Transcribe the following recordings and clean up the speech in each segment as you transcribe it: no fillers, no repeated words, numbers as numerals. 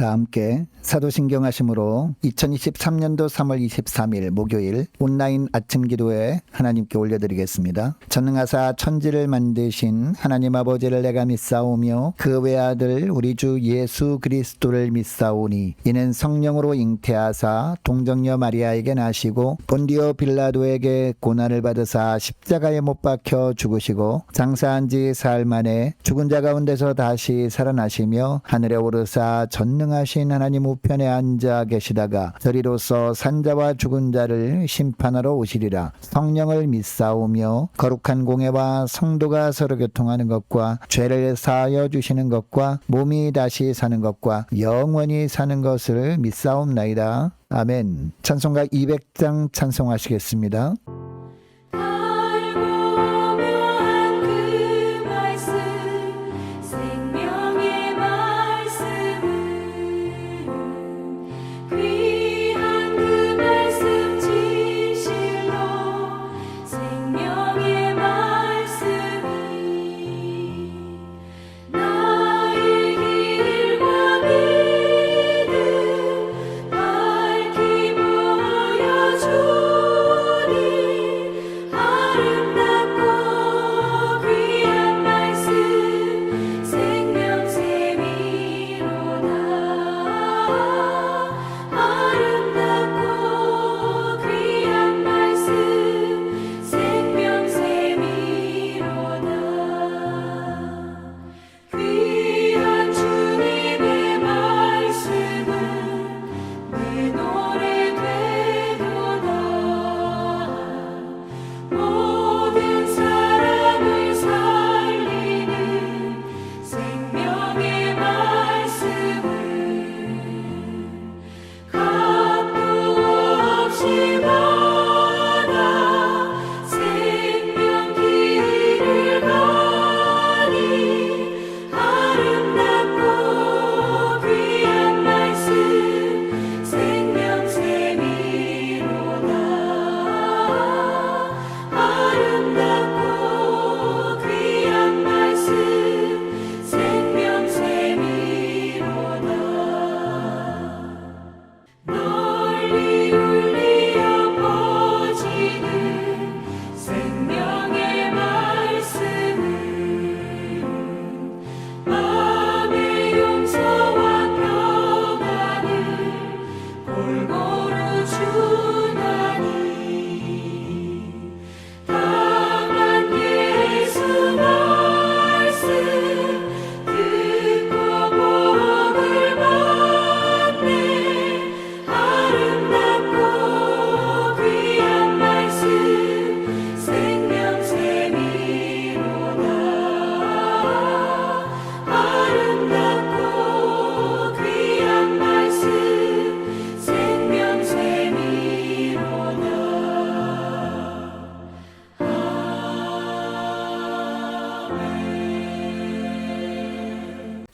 다 함께 사도신경하심으로 2023년도 3월 23일 목요일 온라인 아침 기도에 하나님께 올려드리겠습니다. 전능하사 천지를 만드신 하나님 아버지를 내가 믿사오며 그 외아들 우리 주 예수 그리스도를 믿사오니 이는 성령으로 잉태하사 동정녀 마리아에게 나시고 본디오 빌라도에게 고난을 받으사 십자가에 못 박혀 죽으시고 장사한 지 사흘 만에 죽은 자 가운데서 다시 살아나시며 하늘에 오르사 전능하신 하나님 우편에 앉아 계시다가 저리로서 산자와 죽은 자를 심판하러 오시리라. 성령을 믿사오며 거룩한 공회와 성도가 서로 교통하는 것과 죄를 사하여 주시는 것과 몸이 다시 사는 것과 영원히 사는 것을 믿사옵나이다. 아멘. 찬송가 200장 찬송하시겠습니다.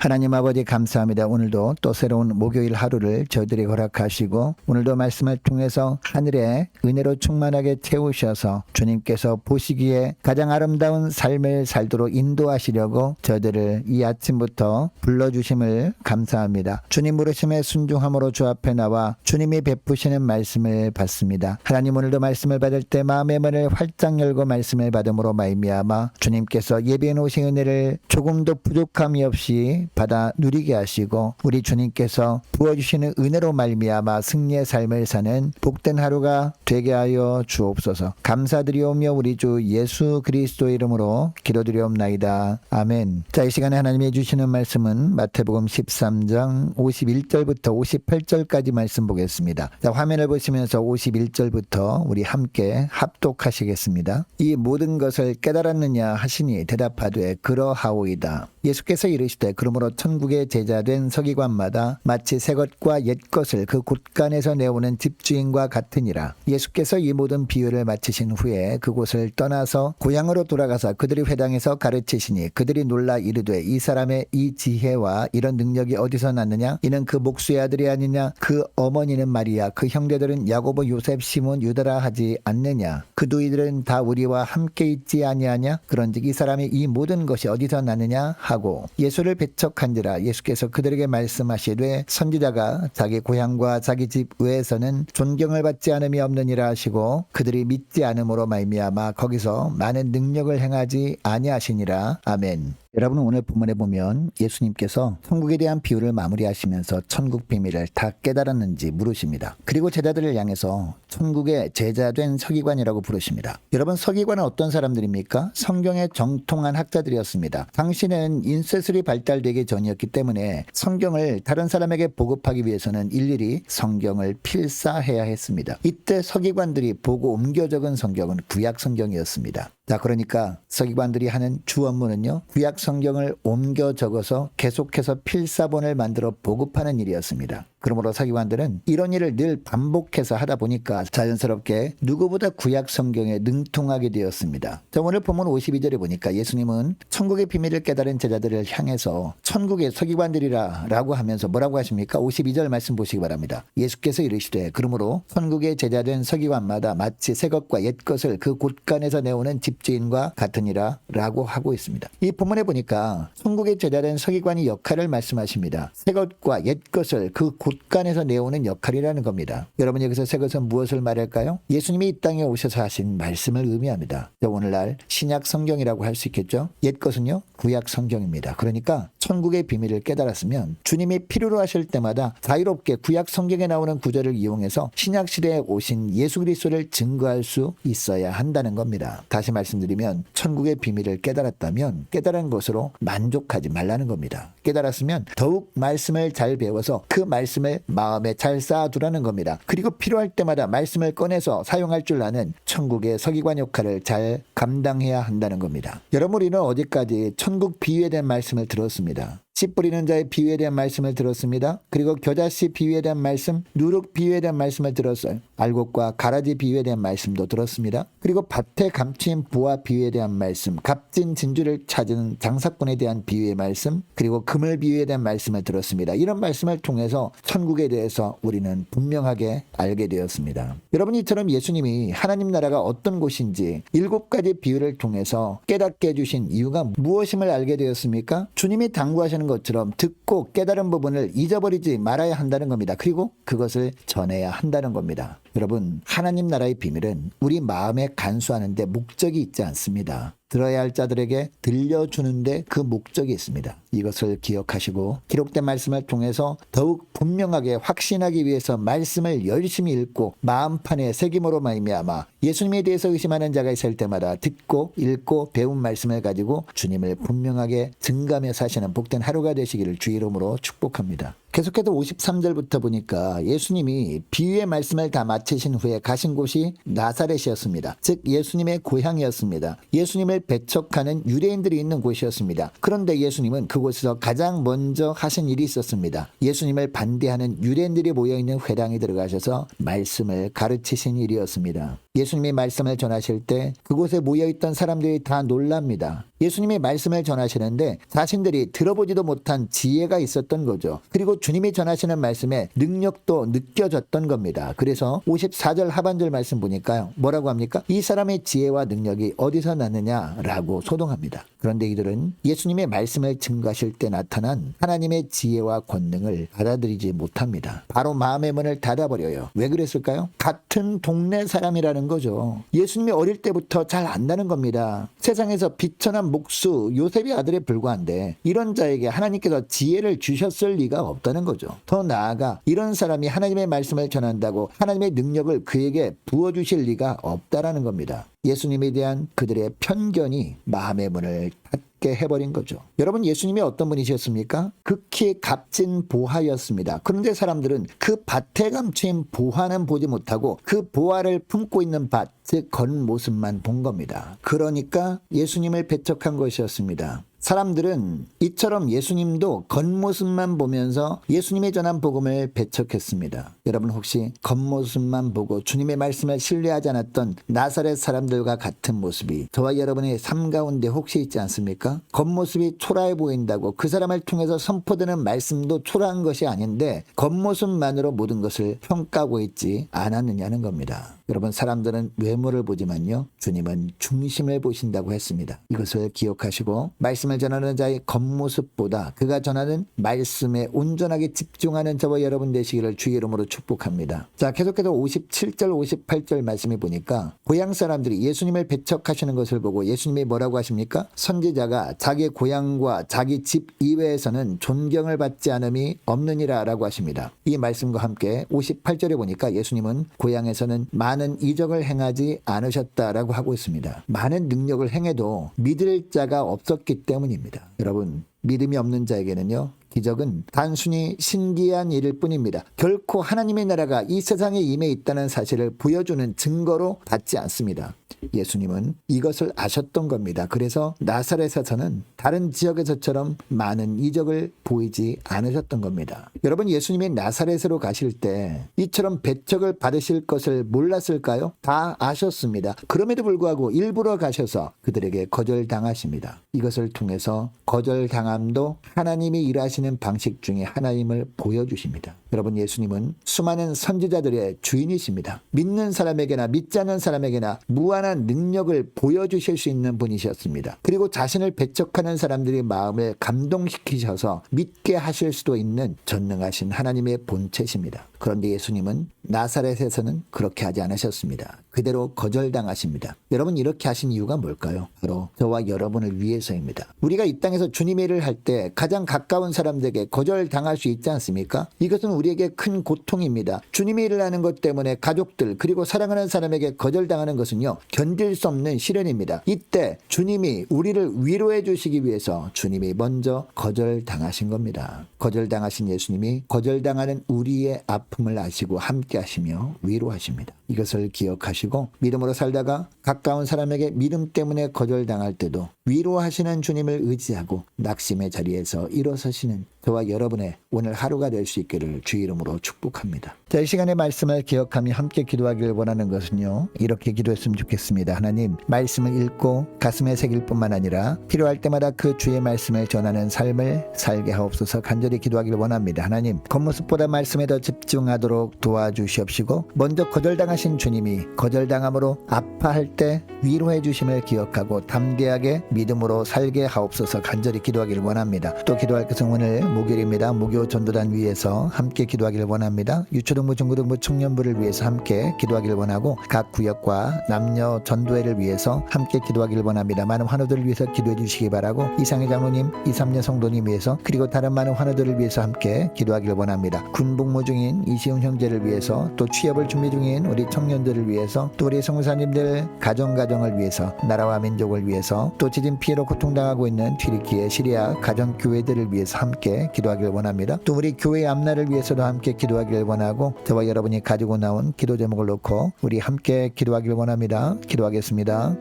하나님 아버지 감사합니다. 오늘도 또 새로운 목요일 하루를 저희들이 허락하시고 오늘도 말씀을 통해서 하늘에 은혜로 충만하게 채우셔서 주님께서 보시기에 가장 아름다운 삶을 살도록 인도하시려고 저희들을 이 아침부터 불러주심을 감사합니다. 주님 부르심에 순종함으로 주 앞에 나와 주님이 베푸시는 말씀을 받습니다. 하나님 오늘도 말씀을 받을 때 마음의 문을 활짝 열고 말씀을 받음으로 말미암아 주님께서 예비해 놓으신 은혜를 조금도 부족함이 없이 받아 누리게 하시고 우리 주님께서 부어주시는 은혜로 말미암아 승리의 삶을 사는 복된 하루가 되게 하여 주옵소서. 감사드리오며 우리 주 예수 그리스도 이름으로 기도드리옵나이다. 아멘. 자, 이 시간에 하나님이 주시는 말씀은 마태복음 13장 51절부터 58절까지 말씀 보겠습니다. 자, 화면을 보시면서 51절부터 우리 함께 합독하시겠습니다. 이 모든 것을 깨달았느냐 하시니 대답하되 그러하오이다. 예수께서 이르시되 그러므로 천국의 제자된 서기관마다 마치 새 것과 옛 것을 그 곳간에서 내오는 집주인과 같으니라. 예수께서 이 모든 비유를 마치신 후에 그곳을 떠나서 고향으로 돌아가서 그들이 회당에서 가르치시니 그들이 놀라 이르되 이 사람의 이 지혜와 이런 능력이 어디서 났느냐? 이는 그 목수의 아들이 아니냐? 그 어머니는 마리아, 그 형제들은 야고보, 요셉, 시몬, 유다라 하지 않느냐? 그 너희들은 다 우리와 함께 있지 아니하냐? 그런즉 이 사람이 이 모든 것이 어디서 났느냐? 하고 예수를 배쳐 배척한지라 예수께서 그들에게 말씀하시되 선지자가 자기 고향과 자기 집 외에서는 존경을 받지 않음이 없느니라 하시고 그들이 믿지 않음으로 말미암아 거기서 많은 능력을 행하지 아니하시니라. 아멘. 여러분, 오늘 본문에 보면 예수님께서 천국에 대한 비유를 마무리하시면서 천국 비밀을 다 깨달았는지 물으십니다. 그리고 제자들을 향해서 천국의 제자된 서기관이라고 부르십니다. 여러분, 서기관은 어떤 사람들입니까? 성경에 정통한 학자들이었습니다. 당시는 인쇄술이 발달되기 전이었기 때문에 성경을 다른 사람에게 보급하기 위해서는 일일이 성경을 필사해야 했습니다. 이때 서기관들이 보고 옮겨 적은 성경은 구약 성경이었습니다. 자, 그러니까 서기관들이 하는 주 업무는요, 구약 성경을 옮겨 적어서 계속해서 필사본을 만들어 보급하는 일이었습니다. 그러므로 서기관들은 이런 일을 늘 반복해서 하다 보니까 자연스럽게 누구보다 구약 성경에 능통하게 되었습니다. 자, 오늘 본문 52절에 보니까 예수님은 천국의 비밀을 깨달은 제자들을 향해서 천국의 서기관들이라 라고 하면서 뭐라고 하십니까? 52절 말씀 보시기 바랍니다. 예수께서 이르시되 그러므로 천국의 제자된 서기관마다 마치 새 것과 옛 것을 그 곳간에서 내오는 집주인과 같으니라 라고 하고 있습니다. 이 본문에 보니까 천국의 제자된 서기관이 역할을 말씀하십니다. 새 것과 옛 것을 그 곳간에서 내오는 역할이라는 겁니다. 여러분, 여기서 새 것은 무엇을 말할까요? 예수님이 이 땅에 오셔서 하신 말씀을 의미합니다. 오늘날 신약 성경이라고 할 수 있겠죠. 옛 것은요, 구약 성경입니다. 그러니까 천국의 비밀을 깨달았으면 주님이 필요로 하실 때마다 자유롭게 구약 성경에 나오는 구절을 이용해서 신약 시대에 오신 예수 그리스도를 증거할 수 있어야 한다는 겁니다. 다시 말씀드리면 천국의 비밀을 깨달았다면 깨달은 것으로 만족하지 말라는 겁니다. 깨달았으면 더욱 말씀을 잘 배워서 그 말씀을 마음에 잘 쌓아두라는 겁니다. 그리고 필요할 때마다 말씀을 꺼내서 사용할 줄 아는 천국의 서기관 역할을 잘 감당해야 한다는 겁니다. 여러분, 우리는 어제까지 천국 비유에 대한 말씀을 들었습니다. 씨 뿌리는 자의 비유에 대한 말씀을 들었습니다. 그리고 겨자씨 비유에 대한 말씀, 누룩 비유에 대한 말씀을 들었어요. 알곡과 가라지 비유에 대한 말씀도 들었습니다. 그리고 밭에 감추인 보화 비유에 대한 말씀, 값진 진주를 찾은 장사꾼에 대한 비유의 말씀, 그리고 그물 비유에 대한 말씀을 들었습니다. 이런 말씀을 통해서 천국에 대해서 우리는 분명하게 알게 되었습니다. 여러분, 이처럼 예수님이 하나님 나라가 어떤 곳인지 7가지 비유를 통해서 깨닫게 해주신 이유가 무엇임을 알게 되었습니까? 주님이 당부하시는 것처럼 듣고 깨달은 부분을 잊어버리지 말아야 한다는 겁니다. 그리고 그것을 전해야 한다는 겁니다. 여러분, 하나님 나라의 비밀은 우리 마음에 간수하는 데 목적이 있지 않습니다. 들어야 할 자들에게 들려주는데 그 목적이 있습니다. 이것을 기억하시고 기록된 말씀을 통해서 더욱 분명하게 확신하기 위해서 말씀을 열심히 읽고 마음판에 새김으로 말미암아 예수님에 대해서 의심하는 자가 있을 때마다 듣고 읽고 배운 말씀을 가지고 주님을 분명하게 증가하며 사시는 복된 하루가 되시기를 주 이름으로 축복합니다. 계속해서 53절부터 보니까 예수님이 비유의 말씀을 다 마치신 후에 가신 곳이 나사렛이었습니다. 즉 예수님의 고향이었습니다. 예수님을 배척하는 유대인들이 있는 곳이었습니다. 그런데 예수님은 그곳에서 가장 먼저 하신 일이 있었습니다. 예수님을 반대하는 유대인들이 모여있는 회당에 들어가셔서 말씀을 가르치신 일이었습니다. 예수님이 말씀을 전하실 때 그곳에 모여있던 사람들이 다 놀랍니다. 예수님이 말씀을 전하시는데 자신들이 들어보지도 못한 지혜가 있었던 거죠. 그리고 주님이 전하시는 말씀에 능력도 느껴졌던 겁니다. 그래서 54절 하반절 말씀 보니까요, 뭐라고 합니까? 이 사람의 지혜와 능력이 어디서 났느냐라고 소동합니다. 그런데 이들은 예수님의 말씀을 증거하실 때 나타난 하나님의 지혜와 권능을 받아들이지 못합니다. 바로 마음의 문을 닫아버려요. 왜 그랬을까요? 같은 동네 사람이라는 거죠. 예수님이 어릴 때부터 잘 안다는 겁니다. 세상에서 비천한 목수 요셉의 아들에 불과한데 이런 자에게 하나님께서 지혜를 주셨을 리가 없다는 거죠. 더 나아가 이런 사람이 하나님의 말씀을 전한다고 하나님의 능력을 그에게 부어주실 리가 없다라는 겁니다. 예수님에 대한 그들의 편견이 마음의 문을 닫게 해버린 거죠. 여러분, 예수님이 어떤 분이셨습니까? 극히 값진 보화였습니다. 그런데 사람들은 그 밭에 감추인 보화는 보지 못하고 그 보화를 품고 있는 밭, 즉 겉모습만 본 겁니다. 그러니까 예수님을 배척한 것이었습니다. 사람들은 이처럼 예수님도 겉모습만 보면서 예수님이 전한 복음을 배척했습니다. 여러분, 혹시 겉모습만 보고 주님의 말씀을 신뢰하지 않았던 나사렛 사람들과 같은 모습이 저와 여러분의 삶 가운데 혹시 있지 않습니까? 겉모습이 초라해 보인다고 그 사람을 통해서 선포되는 말씀도 초라한 것이 아닌데 겉모습만으로 모든 것을 평가하고 있지 않았느냐는 겁니다. 여러분, 사람들은 외모를 보지만요, 주님은 중심을 보신다고 했습니다. 이것을 기억하시고 말씀을 전하는 자의 겉모습보다 그가 전하는 말씀에 온전하게 집중하는 저와 여러분 되시기를 주의 이름으로 축복합니다. 자, 계속해서 57절 58절 말씀해 보니까 고향 사람들이 예수님을 배척하시는 것을 보고 예수님이 뭐라고 하십니까? 선지자가 자기 고향과 자기 집 이외에서는 존경을 받지 않음이 없느니라 라고 하십니다. 이 말씀과 함께 58절에 보니까 예수님은 고향에서는 많은 이적을 행하지 않으셨다라고 하고 있습니다. 많은 능력을 행해도 믿을 자가 없었기 때문입니다. 여러분, 믿음이 없는 자에게는요, 기적은 단순히 신기한 일일 뿐입니다. 결코 하나님의 나라가 이 세상에 임해 있다는 사실을 보여주는 증거로 받지 않습니다. 예수님은 이것을 아셨던 겁니다. 그래서 나사렛에서는 다른 지역에서처럼 많은 이적을 보이지 않으셨던 겁니다. 여러분, 예수님이 나사렛으로 가실 때 이처럼 배척을 받으실 것을 몰랐을까요? 다 아셨습니다. 그럼에도 불구하고 일부러 가셔서 그들에게 거절당하십니다. 이것을 통해서 거절당함도 하나님이 일하시는 방식 중에 하나님을 보여주십니다. 여러분, 예수님은 수많은 선지자들의 주인이십니다. 믿는 사람에게나 믿지 않는 사람에게나 무한한 능력을 보여주실 수 있는 분이셨습니다. 그리고 자신을 배척하는 사람들의 마음을 감동시키셔서 믿게 하실 수도 있는 전능하신 하나님의 본체십니다. 그런데 예수님은 나사렛에서는 그렇게 하지 않으셨습니다. 그대로 거절당하십니다. 여러분, 이렇게 하신 이유가 뭘까요? 바로 저와 여러분을 위해서입니다. 우리가 이 땅에서 주님의 일을 할 때 가장 가까운 사람들에게 거절당할 수 있지 않습니까? 이것은 우리에게 큰 고통입니다. 주님의 일을 하는 것 때문에 가족들 그리고 사랑하는 사람에게 거절당하는 것은요, 견딜 수 없는 시련입니다. 이때 주님이 우리를 위로해 주시기 위해서 주님이 먼저 거절당하신 겁니다. 거절당하신 예수님이 거절당하는 우리의 아픔을 아시고 함께 하시며 위로하십니다. 이것을 기억하시고 믿음으로 살다가 가까운 사람에게 믿음 때문에 거절당할 때도 위로하시는 주님을 의지하고 낙심의 자리에서 일어서시는 저와 여러분의 오늘 하루가 될 수 있기를 주의 이름으로 축복합니다. 자, 이 시간의 말씀을 기억하며 함께 기도하기를 원하는 것은요, 이렇게 기도했으면 좋겠습니다. 하나님, 말씀을 읽고 가슴에 새길 뿐만 아니라 필요할 때마다 그 주의 말씀을 전하는 삶을 살게 하옵소서. 간절히 기도하기를 원합니다. 하나님, 겉모습보다 말씀에 더 집중하도록 도와주시옵시고 먼저 거절당하신 주님이 거절당함으로 아파할 때 위로해 주심을 기억하고 담대하게 믿음으로 살게 하옵소서. 간절히 기도하기를 원합니다. 또 기도할 것은 오늘 목요일입니다. 목요 전도단 위해서 함께 기도하기를 원합니다. 유초등부, 중고등부, 청년부를 위해서 함께 기도하기를 원하고 각 구역과 남녀 전도회를 위해서 함께 기도하기를 원합니다. 많은 환우들을 위해서 기도해 주시기 바라고 이상희 장로님, 이삼녀 성도님 위해서 그리고 다른 많은 환우들을 위해서 함께 기도하기를 원합니다. 군복무 중인 이시훈 형제를 위해서 또 취업을 준비 중인 우리 청년들을 위해서 또 우리 성사님들 가정을 위해서 나라와 민족을 위해서 또 지진 피해로 고통당하고 있는 튀르키예, 시리아 가정교회들을 위해서 함께 기도하기를 원합니다. 또 우리 교회의 앞날을 위해서도 함께 기도하기를 원하고 저와 여러분이 가지고 나온 기도 제목을 놓고 우리 함께 기도하기를 원합니다. 기도하겠습니다.